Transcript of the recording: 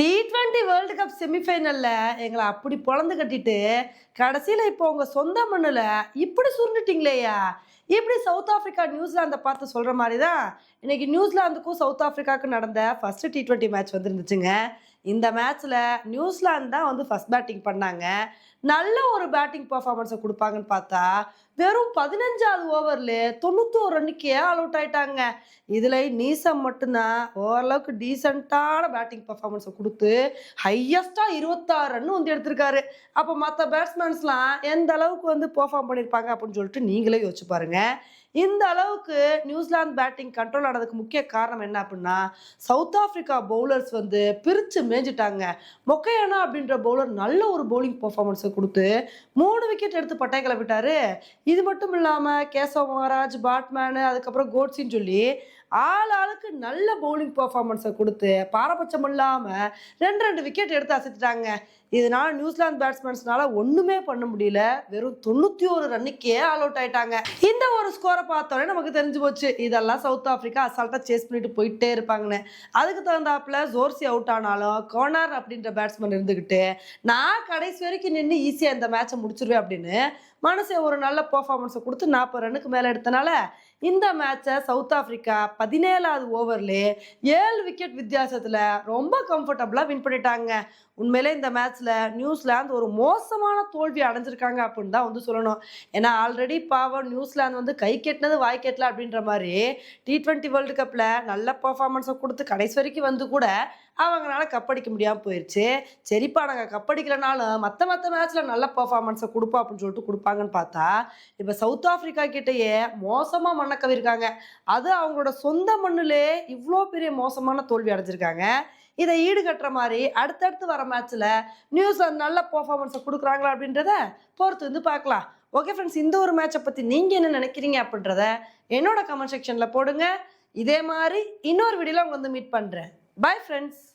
T20 world cup செமிஃபைனல்ல எங்களை அப்படி பொழந்து கட்டிட்டு கடைசியில இப்போ உங்க சொந்த மண்ணுல இப்படி சுருண்டுட்டீங்களேயா. இப்படி சவுத் ஆப்பிரிக்கா நியூசிலாந்தை பார்த்து சொல்ற மாதிரி தான் இன்னைக்கு நியூசிலாந்துக்கும் சவுத் ஆப்பிரிக்காவுக்கும் நடந்த ஃபர்ஸ்ட் T20 மேட்ச் வந்து இருந்துச்சுங்க. இந்த மேட்ச்ல நியூசிலாந்து தான் வந்து ஃபர்ஸ்ட் பேட்டிங் பண்ணாங்க. நல்ல ஒரு பேட்டிங் பர்ஃபார்மன்ஸை கொடுப்பாங்கன்னு பார்த்தா வெறும் 15வது ஓவர்ல 91 ரன்னுக்கே ஆல் அவுட் ஆயிட்டாங்க. இதுல நீசம் மட்டும்தான் ஓரளவுக்கு டீசெண்டான பேட்டிங் பர்ஃபார்மன்ஸை கொடுத்து ஹையஸ்டா 26 ரன் வந்து எடுத்திருக்காரு. அப்போ மற்ற பேட்ஸ்மேன்ஸ்லாம் எந்த அளவுக்கு வந்து பெர்ஃபார்ம் பண்ணியிருப்பாங்க அப்படின்னு சொல்லிட்டு நீங்களே யோசிச்சு பாருங்க. இந்த அளவுக்கு நியூசிலாந்து பேட்டிங் கண்ட்ரோல் ஆனதுக்கு முக்கிய காரணம் என்ன அப்படின்னா சவுத் ஆப்பிரிக்கா பவுலர்ஸ் வந்து பிரிச்சு மேய்ஞ்சிட்டாங்க. மொக்கையானா அப்படின்ற பவுலர் நல்ல ஒரு பவுலிங் பெர்ஃபார்மன்ஸை கொடுத்து 3 விக்கெட் எடுத்து பட்டை கிளப்பிட்டாரு. இது மட்டும் இல்லாம கேசவ் மகாராஜ், பாட்மேனு, அதுக்கப்புறம் கோட்ஸின்னு சொல்லி ஆளுக்கு நல்ல பவுலிங் பெர்ஃபார்மன்ஸை கொடுத்து பாரபட்சம் இல்லாம 2 விக்கெட் எடுத்து அசைத்துட்டாங்க. இதனால நியூசிலாந்து பேட்ஸ்மேன்ஸ்னால ஒண்ணுமே பண்ண முடியல. வெறும் 91 ரன்னுக்கே ஆல் அவுட் ஆயிட்டாங்க. இந்த ஒரு ஸ்கோரை பார்த்தோன்னே நமக்கு தெரிஞ்சு போச்சு இதெல்லாம் சவுத் ஆப்பிரிக்கா அசால்ட்டா சேஸ் பண்ணிட்டு போயிட்டே இருப்பாங்கன்னு. அதுக்கு தகுந்தாப்புல ஜோர்சி அவுட் ஆனாலும் கோனார் அப்படின்ற பேட்ஸ்மேன் இருந்துகிட்டு நான் கடைசி வரைக்கும் நின்று ஈஸியா இந்த மேட்சை முடிச்சிருவேன் அப்படின்னு மனுஷன் ஒரு நல்ல பெர்ஃபார்மன்ஸை கொடுத்து 40 ரன்னுக்கு மேல எடுத்தனால இந்த மேட்சை சவுத் ஆப்பிரிக்கா 17வது ஓவர்ல 7 விக்கெட் வித்தியாசத்துல ரொம்ப கம்ஃபர்டபுளா வின் பண்ணிட்டாங்க. உண்மையிலே இந்த மேட்ச்ல நியூசிலாந்து ஒரு மோசமான தோல்வி அடைஞ்சிருக்காங்க அப்படின்னு தான் வந்து சொல்லணும். ஏன்னா ஆல்ரெடி பாவம் நியூசிலாந்து வந்து கை கெட்டினது வாய் கெட்டல அப்படின்ற மாதிரி T20 வேர்ல்டு கப்ல நல்ல பெர்ஃபார்மன்ஸை கொடுத்து கடைசி வரைக்கும் வந்து கூட அவங்களால கப்படிக்க முடியாமல் போயிடுச்சு. சரிப்பா நாங்கள் கப்படிக்கலனாலும் மற்ற மேட்ச்ல நல்ல பெர்ஃபார்மன்ஸை கொடுப்போம் அப்படின்னு சொல்லிட்டு கொடுப்பாங்கன்னு பார்த்தா இப்போ சவுத் ஆப்பிரிக்கா கிட்டேயே மோசமாக மண்ணை கவிருக்காங்க. அது அவங்களோட சொந்த மண்ணிலே இவ்வளோ பெரிய மோசமான தோல்வி அடைஞ்சிருக்காங்க. இதை ஈடுகட்டுற மாதிரி அடுத்தடுத்து வர மேட்ச்ல நியூசிலாந்து நல்ல பெர்ஃபார்மன்ஸை கொடுக்குறாங்களா அப்படின்றத பொறுத்து வந்து பார்க்கலாம். ஓகே ஃப்ரெண்ட்ஸ், இந்த ஒரு மேட்சை பற்றி நீங்கள் என்ன நினைக்கிறீங்க அப்படின்றத என்னோட கமெண்ட் செக்ஷனில் போடுங்க. இதே மாதிரி இன்னொரு வீடியோவில் உங்க வந்து மீட் பண்ணுறேன். Bye friends.